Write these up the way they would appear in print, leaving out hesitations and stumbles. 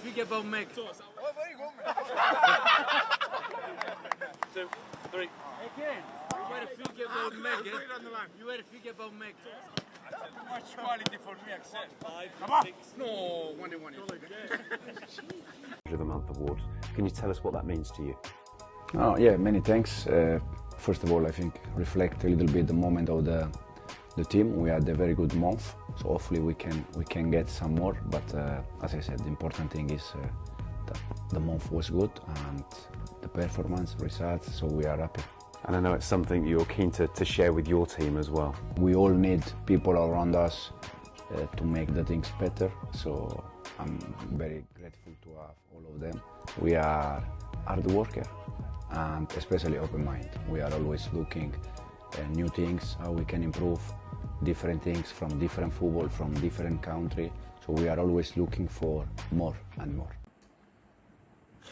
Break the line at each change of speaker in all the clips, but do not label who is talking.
fique para o Meg.
2, 3.
Again. You were fique para o Meg. You were fique para o Meg.
Much quality for me, accept.
5, 6. No, 1-1.
Of the Month award. Can you tell us what that means to you?
Oh, yeah, many thanks. First of all, I think reflect a little bit the moment of the team. We had a very good month, so hopefully we can get some more. But as I said, the important thing is that the month was good and the performance, results. So we are happy.
And I know it's something you're keen to share with your team as well.
We all need people around us to make the things better. So I'm very grateful to have all of them. We are hard worker and especially open mind. We are always looking new things, how we can improve different things from different football, from different country. So we are always looking for more and more.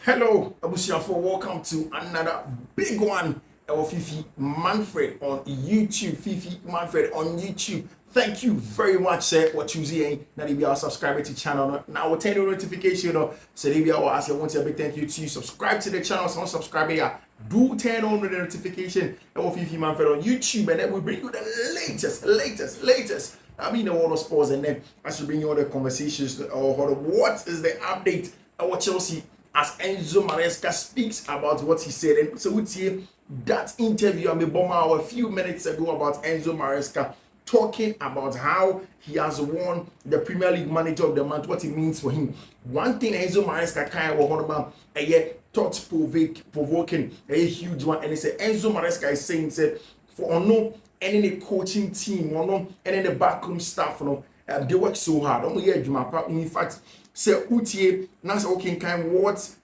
Hello, Abusiafo, welcome to another big one of Fiifi-Manfred on YouTube. Fiifi-Manfred on YouTube. Thank you very much, sir, for choosing. Now, if you are subscribed to the channel, now we'll turn your notification. So, if you are ask you, I want to big thank you to you. Subscribe to the channel. So, subscribe here. Do turn on the notification of Fiifi-Manfred on YouTube, and then we bring you the latest. I mean, the world of sports, and then I should bring you all the conversations or what is the update of Chelsea as Enzo Maresca speaks about what he said. And so, we see that interview I made a few minutes ago about Enzo Maresca, talking about how he has won the Premier League Manager of the Month, what it means for him. One thing Enzo Maresca kind of about a thought-provoking, a huge one, and he said Enzo Maresca is saying said for no any coaching team or no any the backroom staff, they work so hard. In fact, say Utie Nasa okay kind what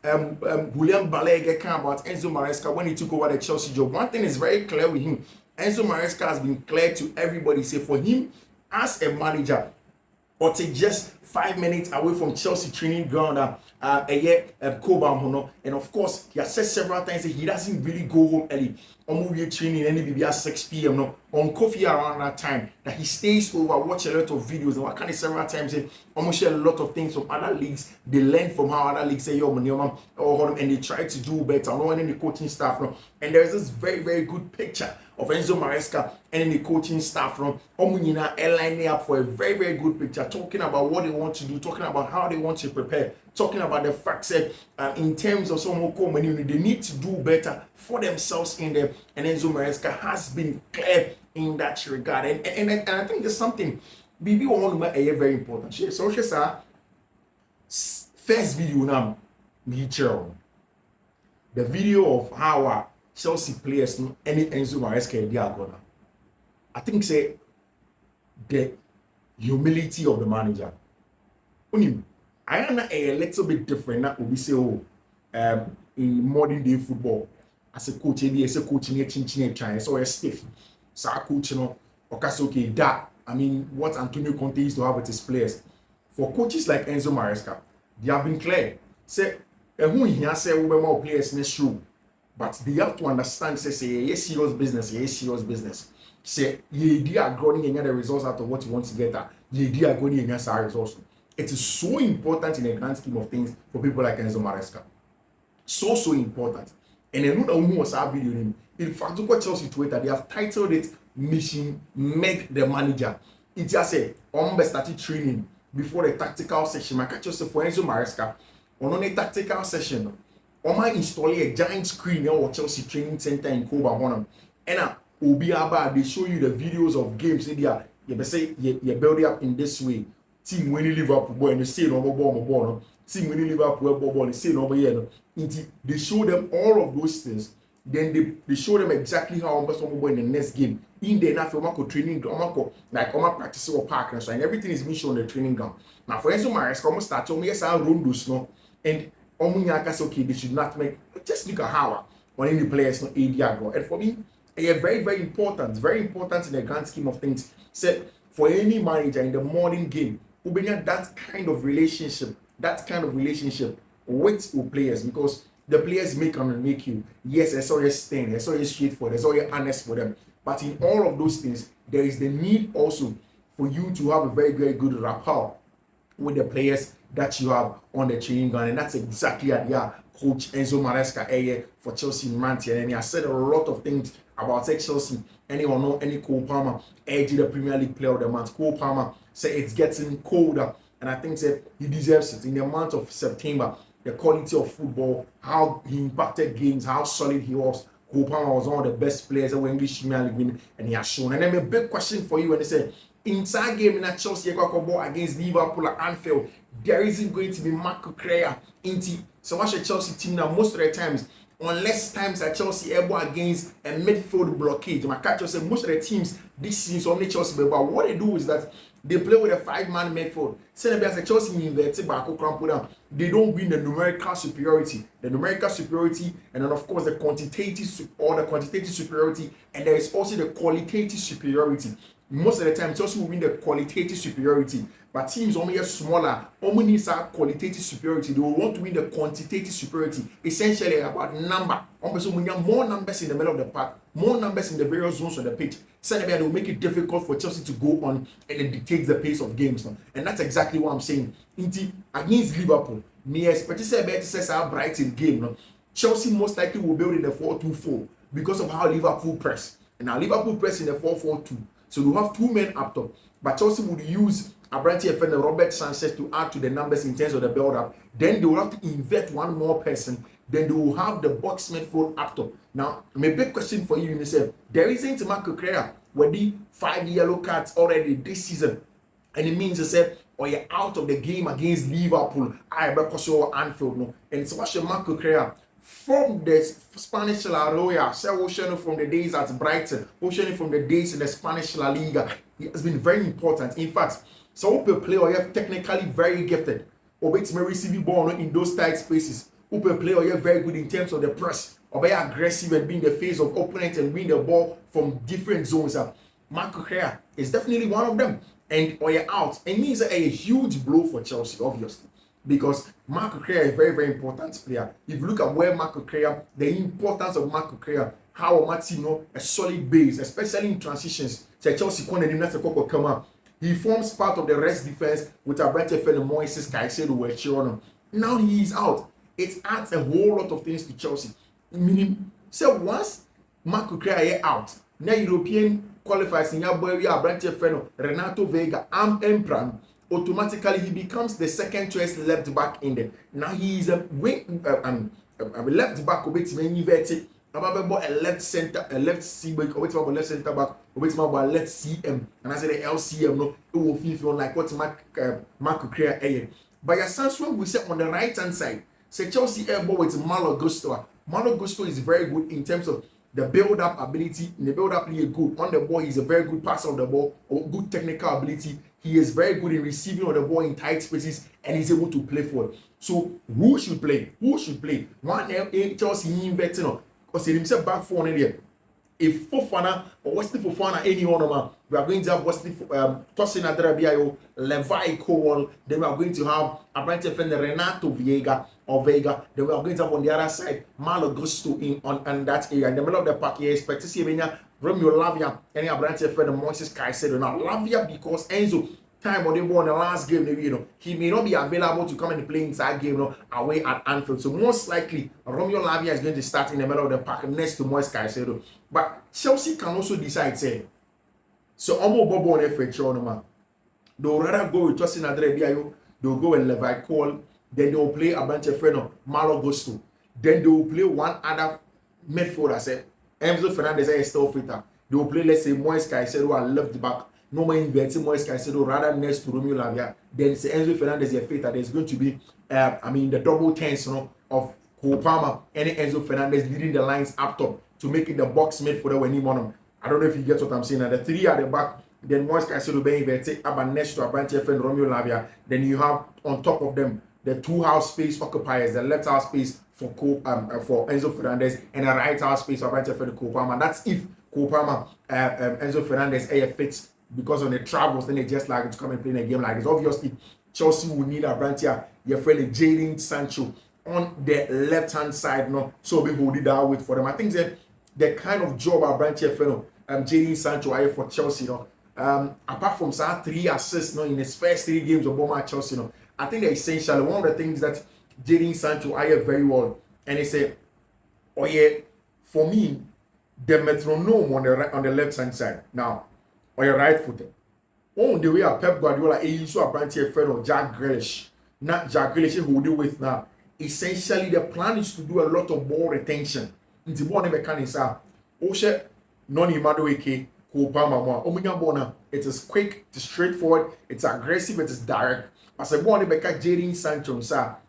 William Marega can about Enzo Maresca when he took over the Chelsea job. One thing is very clear with him. Enzo Maresca has been clear to everybody. Say for him as a manager, or take just 5 minutes away from Chelsea training ground, and of course he has said several times that he doesn't really go home early. Training any maybe at 6 p.m. no on coffee around that time. That he stays over, watch a lot of videos, and what kind of several times say almost share a lot of things from other leagues. They learn from how other leagues say and they try to do better. No one in the coaching staff, and there's this very, very good picture of Enzo Maresca and in the coaching staff lining up for a very, very good picture, talking about what they want to do, talking about how they want to prepare, talking about the fact that in terms of someone they need to do better for themselves in there. And Enzo Maresca has been clear in that regard. And I think there's something BB want very important. So she said first video now, the video of how Chelsea players any Enzo Maresca they are gonna. I think say the humility of the manager. I am a little bit different now. We say in modern day football as a coach, as a coach in a chin so a stiff. So a coach, okay, that I mean what Antonio Conte used to have with his players. For coaches like Enzo Maresca, they have been clear. Say who here say we more players in this room. But they have to understand, say, serious business. Say, they are growing and get the results out of what you want to get at. They are going to get some results. It is so important in the grand scheme of things for people like Enzo Maresca. So important. And I know who was our video name. In fact, look what Chelsea Twitter, they have titled it Mission Make the Manager. It just said, started training before the tactical session. I catch yourself for Enzo Maresca on a tactical session. Oma install a giant screen in Chelsea training center in Koba Honam. And Obiaba, they show you the videos of games in there. You say you build it up in this way. Team winning Liverpool boy and they say no ball. Team winning Liverpool ball, they say no here. They show them all of those things. Then they show them exactly how I'm in the next game. In the enough training ground, like practice or park and so and everything is being shown on the training ground. Now for Enzo Maresca, almost start to yes, I'll run those no and okay, they should not make just look at how on any players no AD go. And for me, very, very important in the grand scheme of things. Said for any manager in the modern game, who bring that kind of relationship with players, because the players make you. Yes, I saw you stand, I saw you straightforward, I saw you honest for them. But in all of those things, there is the need also for you to have a very, very good rapport with the players that you have on the training ground, and that's exactly at coach Enzo Maresca for Chelsea Manti. And he has said a lot of things about Chelsea. Anyone know any Cole Palmer the Premier League Player of the Month. Cole Palmer said it's getting colder, and I think that he deserves it. In the month of September, the quality of football, how he impacted games, how solid he was. Cole Palmer was one of the best players in English Premier League, and he has shown. And then a big question for you, and they said, inside game in a Chelsea ball against Liverpool at Anfield, there isn't going to be Marco Correa into. So watch the Chelsea team now most of the times, unless times that Chelsea able against a midfield blockade. My catch say most of the teams this season only Chelsea, but what they do is that they play with a 5-man midfield. Say as a Chelsea inverted back down, they don't win the numerical superiority. The numerical superiority, and then of course the quantitative superiority, and there is also the qualitative superiority. Most of the time, Chelsea will win the qualitative superiority, but teams only are smaller, only needs a qualitative superiority. They will want to win the quantitative superiority, essentially about number. One person will have more numbers in the middle of the park, more numbers in the various zones of the pitch. Suddenly, they will make it difficult for Chelsea to go on and it dictates the pace of games. And that's exactly what I'm saying. Against Liverpool, me expect to say a Brighton game. Chelsea most likely will build in the 4-2-4 because of how Liverpool press. And now Liverpool press in the 4-4-2. So we have 2 men up top, but Chelsea would use Abrante and Robert Sanchez to add to the numbers in terms of the build-up. Then they will have to invert one more person. Then they will have the box midfield up top. Now, my big question for you is, there isn't Marco Correa with the 5 yellow cards already this season, and it means or you're out of the game against Liverpool. I better Anfield no, and so what's your Marco Correa? From the Spanish La Roya, from the days at Brighton, from the days in the Spanish La Liga, he has been very important. In fact, some people play or you're technically very gifted, or it's may receive ball in those tight spaces. People play or you're very good in terms of the press, or very aggressive and being the face of opponents and win the ball from different zones. Marco Correa is definitely one of them, and or you're out. It means a huge blow for Chelsea, obviously. Because Marco Correa is a very, very important player. If you look at where Marco Correa, the importance of Marco Correa, how Martino a solid base, especially in transitions. So Chelsea come out. He forms part of the rest defense with Abrante and Moises Caicedo were Chirona. Now he is out. It adds a whole lot of things to Chelsea. Meaning, so once Marco Correa is out, now European qualifiers in Yaboy, Abrante Feno, Renato Vega, Empran. Automatically he becomes the second choice left back in there. Now he is a left back inverted. A left center, a left C back, left center back, left CM, and I say the LCM no, it will feel like what Marco Correa. But your Sancho we say on the right hand side, say Chelsea airball with Malo Gusto. Malo Gusto is very good in terms of the build-up ability. In the build-up, he is good. On the ball, he's a very good passer of the ball, or good technical ability. He is very good in receiving of the ball in tight spaces, and he's able to play forward. So, who should play? Who should play? One Chelsea inverting, because he himself back four in there. If Fofana or Wesley Fofana, anyone of them, we are going to have Wesley Tosin Adrabio, Levi Cole, then we are going to have Abrante defender Renato Vega. Then we are going to have on the other side Malo Gusto on that area. In the middle of the park, you expect to see Romeo Lavia and Abrante defender Moises Caicedo. Now Lavia because Enzo time when they won the last game, he may not be available to come and play inside game away at Anfield. So most likely Romeo Lavia is going to start in the middle of the park next to Moises Caicedo. But Chelsea can also decide, say, so Omo Bobo on FH, they'll rather go with Tosin Adrabio, they'll go with Levi Cole, then they'll play Abrante Freno, Malo Gusto. Then they will play one other midfielder, say, Enzo Fernandez is still fitter. They will play, let's say, Moises Caicedo and left back. No more inverting Moises Caicedo rather next to Romeo Lavia. Then say Enzo Fernandez is fitter. There's going to be, the double tens, of Cole Palmer and Enzo Fernandez leading the lines up top to make it the box midfielder when he want them. I don't know if you get what I'm saying. And the three at the back, then Moises Caicedo being inverted, next to Abrante and Romeo Lavia. Then you have on top of them the two half space occupiers, the left half space for Enzo Fernandez and the right half space for Abrante and Cole Palmer. That's if Cole Palmer, Enzo Fernandez fits. Because on the travels, then they just like to come and play in a game like this. Obviously, Chelsea will need Abrante, your friend Jadon Sancho on the left-hand side. So we hold it down with for them. I think that the kind of job Abrante, Jadon Sancho are for Chelsea, apart from some 3 assists in his first 3 games of Boma Chelsea, I think that essentially one of the things that Jadon Sancho I have very well, and he said, oh yeah, for me, the metronome on the left hand side now, on your right footed. Oh, the way Pep Guardiola used to a branch here friend of Jack Grealish, not Jack Grealish who do with now. Essentially, the plan is to do a lot of ball retention. Into ball mechanics are Oshe non imadweke Kopama. Ominya Bona, it is quick, it is straightforward, it's aggressive, it is direct. As a born Rebecca Jadon Sancho,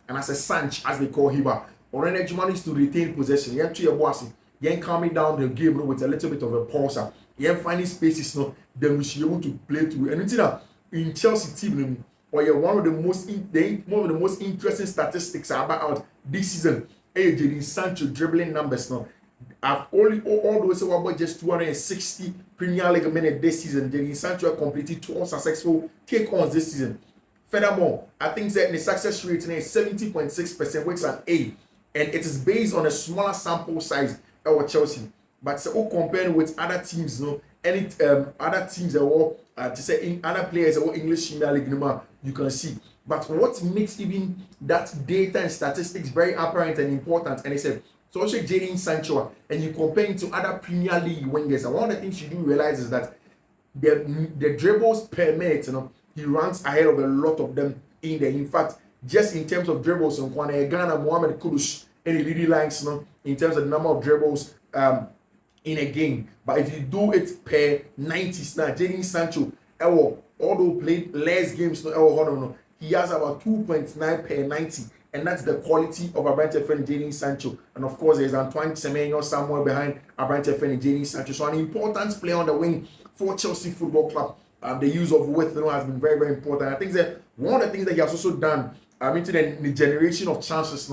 and as a Sanch, as they call him, or an edge man is to retain possession. You have to your bossy. You calming down the game with a little bit of a pause. You finding spaces, then we should be able to play through. And in Chelsea team, or you're one of the most interesting statistics about this season. Jadon Sancho dribbling numbers now. I've only all those about just 260 Premier League minutes this season. Jadon Sancho completed 2 unsuccessful take-ons this season. Furthermore, I think that the success rate is 70.6%, which is an A, and it is based on a smaller sample size of Chelsea. But so compared with other teams, any other teams that were to say in other players or English Premier League, you can see. But what makes even that data and statistics very apparent and important, and I said, so also Jadon Sancho, and you compare it to other Premier League wingers, and one of the things you do realize is that the dribbles per minute, he ranks ahead of a lot of them in there. In fact, just in terms of dribbles, Ghana, Mohamed Kudus, any leading lines, in terms of the number of dribbles in a game. But if you do it per 90s now, Jadon Sancho, although played less games, he has about 2.9 per 90. And that's the quality of Abrante friend Jadon Sancho. And of course, there's Antoine Semenyo somewhere behind Abrante friend Jadon Sancho. So an important player on the wing for Chelsea Football Club. The use of width has been very, very important. I think that one of the things that he has also done into the generation of chances.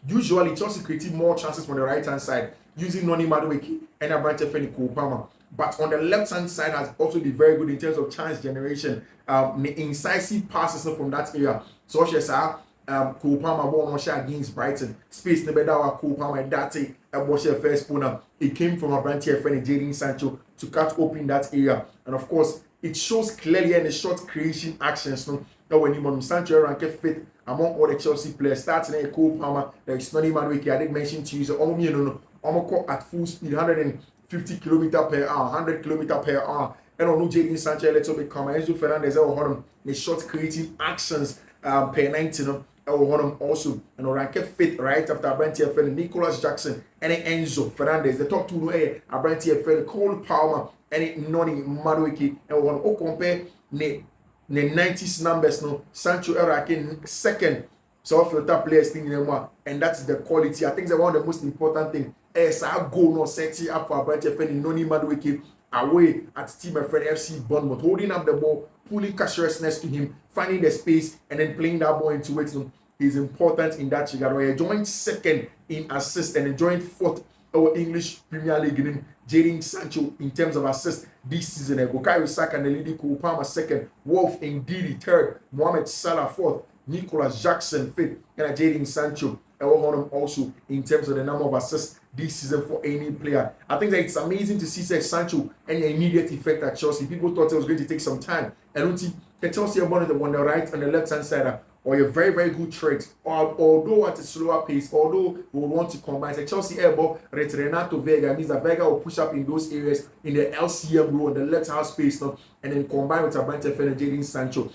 Usually, Chelsea created more chances from the right-hand side using Noni Madueke and Abrante friend Kopama. But on the left-hand side has also been very good in terms of chance generation. The incisive passes from that area. So, Kopama ball against Brighton. Space the better Kopama Date and first corner. It came from Abrante friend Jadon Sancho to cut open that area. And of course, it shows clearly in the short creation actions that when Sancho ranked fifth among all the Chelsea players, starting a Kopama, there is Noni Madueke. I did mention to you, so at full speed, 150 km per hour, 100 km per hour. And on Jadon Sancho a little bit come. Enzo Fernandez the short creating actions per 90. Also, ranked fifth right after Abrante friend Nicholas Jackson and Enzo Fernandez. The top two Abrante friend Cole Palmer and Noni Madueke. And one compare the 90s numbers. Sancho ranking second. So if your top players thing and that's the quality. I think that one of the most important thing is our goal setting up for Abrante friend Noni Madueke away at team friend FC Bournemouth, holding up the ball, pulling Caceres next to him, finding the space, and then playing that ball into it. Is important in that regard. He joined second in assists and joined fourth our English Premier League in Jadon Sancho in terms of assists this season. Bukayo Saka and Lidi Kopama second, Wolf Ndidi third, Mohamed Salah fourth, Nicholas Jackson fifth, and Jadon Sancho also in terms of the number of assists this season for any player. I think that it's amazing to see Sancho and the immediate effect at Chelsea. People thought it was going to take some time. And the Chelsea are on the right and the left hand side or a very, very good trade. Although at a slower pace, although we want to combine the Chelsea airball, Renato Vega means that Vega will push up in those areas in the LCM role, the left half space now, and then combine with Abrante and Jadon Sancho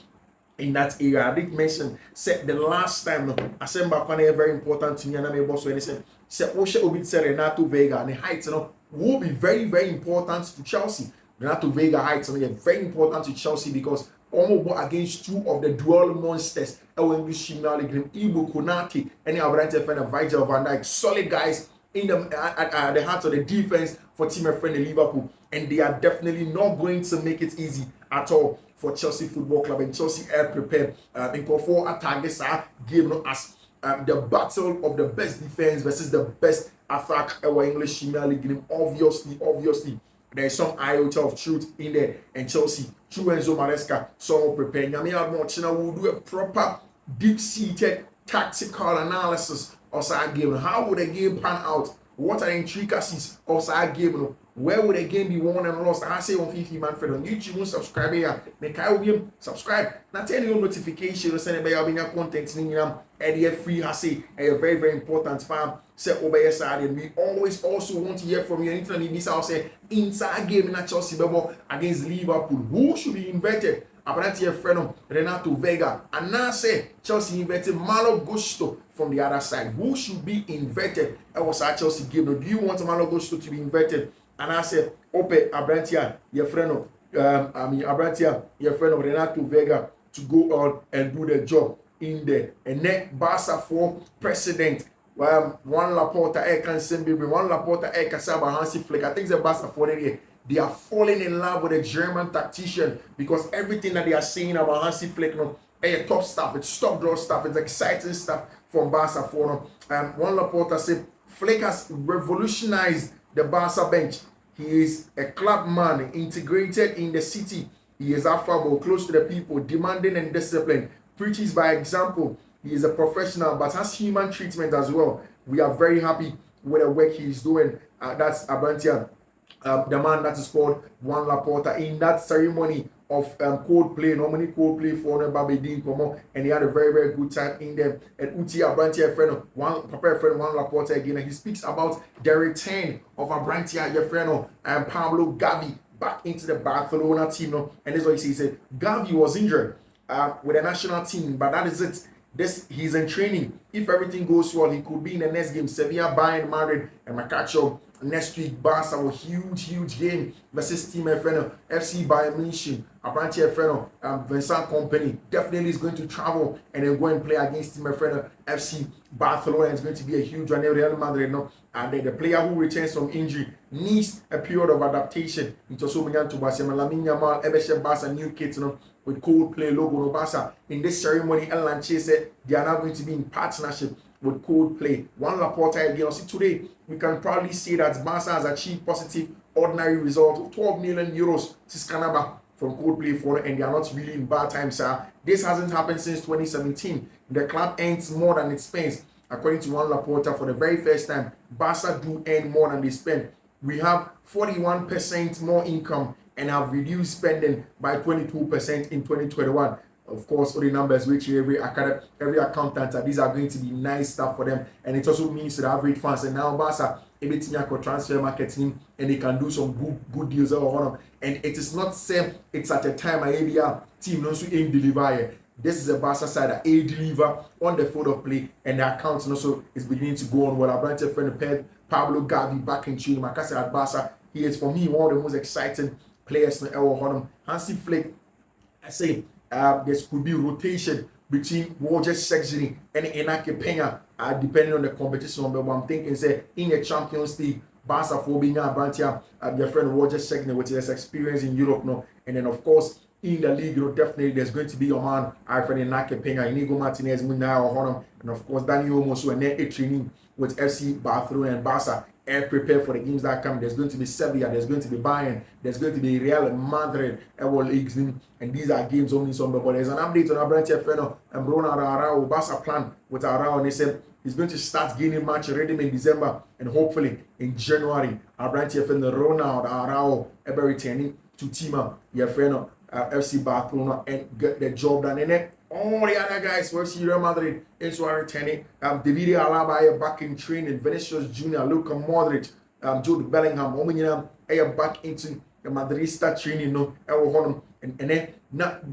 in that area. I did mention said the last time I said Mbappe very important to me and I'm boss when he said Osha Obi said Renato Vega and the heights will be very, very important to Chelsea. Renato Vega heights are very important to Chelsea because almost against two of the dual monsters. English Premier League, Ibu Konate and Abrante and Virgil van Dijk, solid guys in at the heart of the defense for team friend Liverpool, and they are definitely not going to make it easy at all for Chelsea Football Club. And Chelsea are prepared in for attack this game as the battle of the best defense versus the best attack our English Premier League game. Obviously. There is some iota of truth in there, and Chelsea, through Enzo Maresca, so prepared. We'll do a proper, deep-seated tactical analysis of our game. How would the game pan out? What are the intricacies of our game? Where would the game be won and lost? I say on Fiifi-Manfred on YouTube, subscribe here. Make I subscribe. Now turn your notification, send me your content and free hasi. A very, very important farm. Say over your side, and we always also want to hear from you. Anytime you miss out, say inside game in Chelsea Bebo against Liverpool. Who should be invited? Apparently, a friend of Renato Vega. And now say Chelsea invited Malo Gusto from the other side. Who should be invited? That was our Chelsea game. Now, do you want Malo Gusto to be invited? And I said, Ope Abrantia, your friend of Abrantia, your friend of Renato Vega to go on and do the job in there. And then Barca for president. One Laporte can send baby, one Laporte can say about Hansi Flick. I think the Barca for they are falling in love with a German tactician because everything that they are saying about Hansi Flick, top stuff, it's top draw stuff, it's exciting stuff from Barca for them. One Laporte said Flick has revolutionized the Barca bench. He is a club man, integrated in the city. He is affable, close to the people, demanding and disciplined, preaches by example. He is a professional, but has human treatment as well. We are very happy with the work he is doing. That's Abrantia, the man that is called Juan Laporta. In that ceremony of Coldplay, normally Coldplay for Mbappe, and he had a very, very good time in there. And Uti Abrantia, friend, Juan Laporta again, and he speaks about the return of Abrantia, your friend, and Pablo Gavi back into the Barcelona team. And this is what he said. He said Gavi was injured with the national team, but that is it. He's in training. If everything goes well, he could be in the next game. Sevilla, Bayern, Madrid, and Macacho next week. Barca, a huge game versus Team FN, FC Bayern Munich. Apparently, FN, Vincent Company definitely is going to travel and then go and play against Team FN, FC Barcelona. It's going to be a huge one. Real Madrid, and then the player who returns from injury needs a period of adaptation. It also began to Barcelona, Lamine Yamal, Ebeshe Barca, new kids, with Coldplay logo no Barca. In this ceremony, El Lanche said they are now going to be in partnership with Coldplay. One Laporte again. See, today we can proudly say that Barca has achieved positive ordinary result of 12 million euros Siskanaba from Coldplay for, and they are not really in bad times, sir. This hasn't happened since 2017. The club earns more than it spends. According to Juan Laporta, for the very first time, Barca do earn more than they spend. We have 41% more income and have reduced spending by 22% in 2021. Of course, all the numbers which every accountant, these are going to be nice stuff for them. And it also means to the average fans. And now Barca, everything transfer marketing, and they can do some good deals on them. And it is not same, it's at a time a team knows to aim deliver. This is a Barca side that a deliver on the field of play, and the accounts also is beginning to go on. Well, our branch friend Pablo Gavi back in Chile, Macasa at Barca. He is for me one of the most exciting players in our Honor. Hansi Flick, I say this could be rotation between Roger Sexton and Enake Pena, depending on the competition. But I'm thinking, say, in the Champions League, Barca for being a branch their friend Roger Sexton, which is experience in Europe, and then of course in the league, definitely there's going to be your man, Alfred Enake Pena, Inigo Martinez, Muna or Honor, and of course Daniel Mosu, and then a training with FC Barcelona and Barca. And prepare for the games that come. There's going to be Sevilla, there's going to be Bayern, there's going to be Real Madrid, World Leagues, and these are games only some. But there's an update on our branch FN and Ronald Arao. Barca plan with Arao, and they said he's going to start gaining match ready in December, and hopefully in January, our branch FN Ronald Arao ever returning to team up your friend FC Barcelona and get the job done. And then all the other guys were Real Madrid into our returning. David Alaba back in training. Vinicius Jr., Luka Modric, Jude Bellingham, back into the Madrid training. And then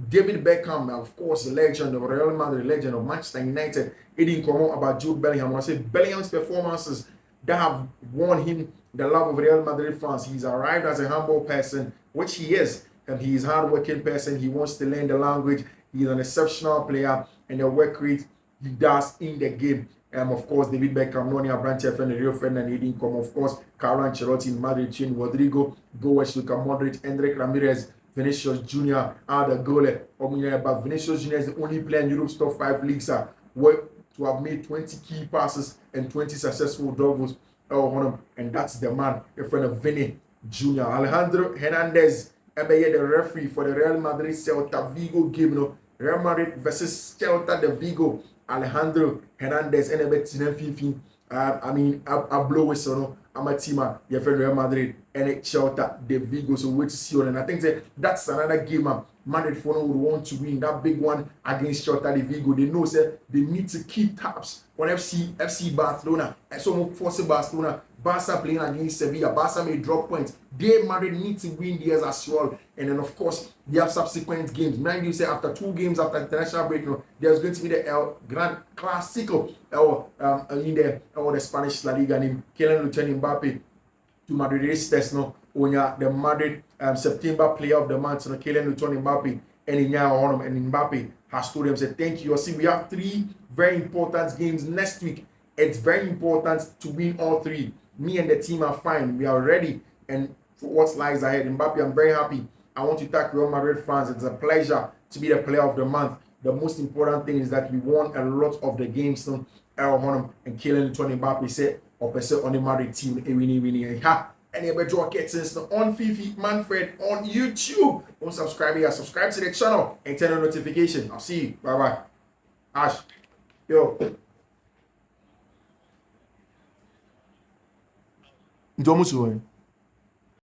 David Beckham, of course, the legend of Real Madrid, legend of Manchester United. He didn't come out about Jude Bellingham. When I say Bellingham's performances that have won him the love of Real Madrid fans. He's arrived as a humble person, which he is. And he is a hard-working person. He wants to learn the language. He's an exceptional player, and the work rate he does in the game. Of course, David Beckham, Nonia Branche, friend, real friend, and he didn't come. Of course, Carlo Ancelotti, Madrid, Chin, Rodrigo, Goes, Luka Modric, Endrick Ramirez, Vinicius Jr. are the goalie. But Vinicius Jr. is the only player in Europe's top 5 leagues to have made 20 key passes and 20 successful doubles. And that's the man, a friend of Vinny Jr. Alejandro Hernandez. The referee for the Real Madrid Celta Vigo game, Real Madrid versus Celta de Vigo. Alejandro Hernandez and Fiifi. I blow whistle. I'm a team. Your friend Real Madrid and Celta de Vigo. So wait to see on. And I think that's another game Madrid for would want to win, that big one against Celta de Vigo. They know they need to keep tabs on FC Barcelona. And so force Barcelona. Barca playing against Sevilla. Barca may drop points. They Madrid need to win theirs as well. And then of course they have subsequent games. Mind you, say after 2 games after international break, there's going to be the El Gran Clásico in the Spanish La Liga. Named Kylian Mbappe to Madridistas the Madrid September Player of the Month, Kylian Mbappe and Mbappe has told them, said thank you. See, we have 3 very important games next week. It's very important to win all 3. Me and the team are fine. We are ready. And for what lies ahead, Mbappe, I'm very happy. I want to thank Real Madrid fans. It's a pleasure to be the Player of the Month. The most important thing is that we won a lot of the games. And Kylian Mbappe said, opposite on the Madrid team, winning. And you better draw kittens on Fiifi-Manfred on YouTube. Don't subscribe here. Subscribe to the channel and turn on notification. I'll see you. Bye-bye. Ash. Yo. Então,